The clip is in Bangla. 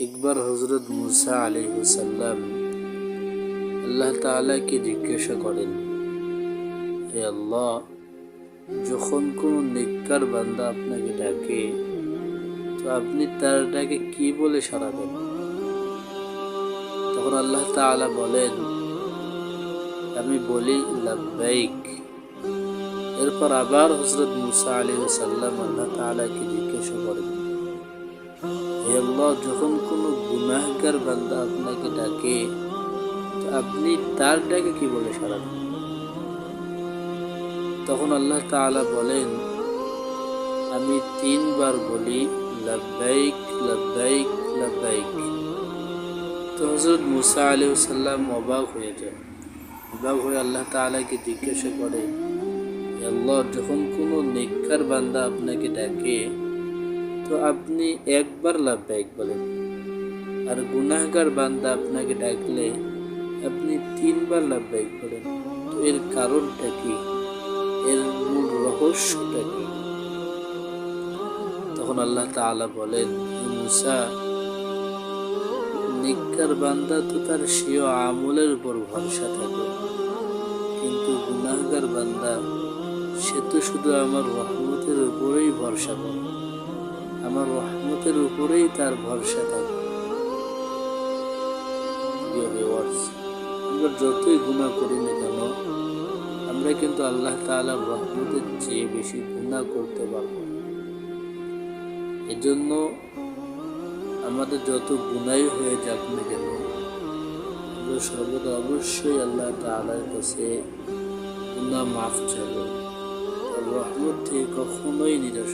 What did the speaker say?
একবার হযরত মুসা আলাইহিস সালাম আল্লাহ তাআলাকে জিজ্ঞাসা করেন, হে আল্লাহ, যখন কোনো নেককার বান্দা আপনাকে ডাকে তো আপনি তার ডাকে কি বলে সাড়া দেন? তখন আল্লাহ তাআলা বলেন, আমি বলি লাব্বাইক। এরপর আবার হযরত মুসা আলাইহিস সালাম আল্লাহ তাআলাকে জিজ্ঞাসা করেন, হে আল্লাহ, যখন কোনো গুনাহগার বান্দা আপনাকে ডাকে তো আপনি তার ডাকে কি বলে সাড়া দেন? তখন আল্লাহ তাআলা বলেন, আমি 3 বার বলি লাব্বাইক লাব্বাইক লাব্বাইক। তো হযরত মুসা আলাইহিস সালাম অবাক হয়ে যান। অবাক হয়ে আল্লাহ তাআলাকে জিজ্ঞাসা করে, হে আল্লাহ, যখন কোনো নেককার বান্দা আপনাকে ডাকে তো আপনি একবার লাব্বাইক বলেন, আর গুনাহগার বান্দা আপনাকে ডাকলে আপনি 3 বার লাব্বাইক বলেন। তো এর কারণটা কি? এর মূল রহস্যটা কি? তখন আল্লাহ তাআলা বলেন, হে মুসা, নেককার বান্দা তো তার স্বীয় আমলের উপর ভরসা থাকে, কিন্তু গুনাহগার বান্দা সে তো শুধু আমার রহমতের উপরেই ভরসা করে, আমার রহমতের উপরেই তার ভরসা থাকে। আমরা যতই গুনাহ করি না কেন, আমরা কিন্তু আল্লাহ তাআলার রহমতের চেয়ে বেশি গুনাহ করতে পারব। এজন্য আমাদের যত গুনাহই হয়ে যাক না কেন, আমরা সর্বদা অবশ্যই আল্লাহ তাআলার কাছে গুনাহ মাফ চাইব। রহমত থেকে কখনোই নিরাশ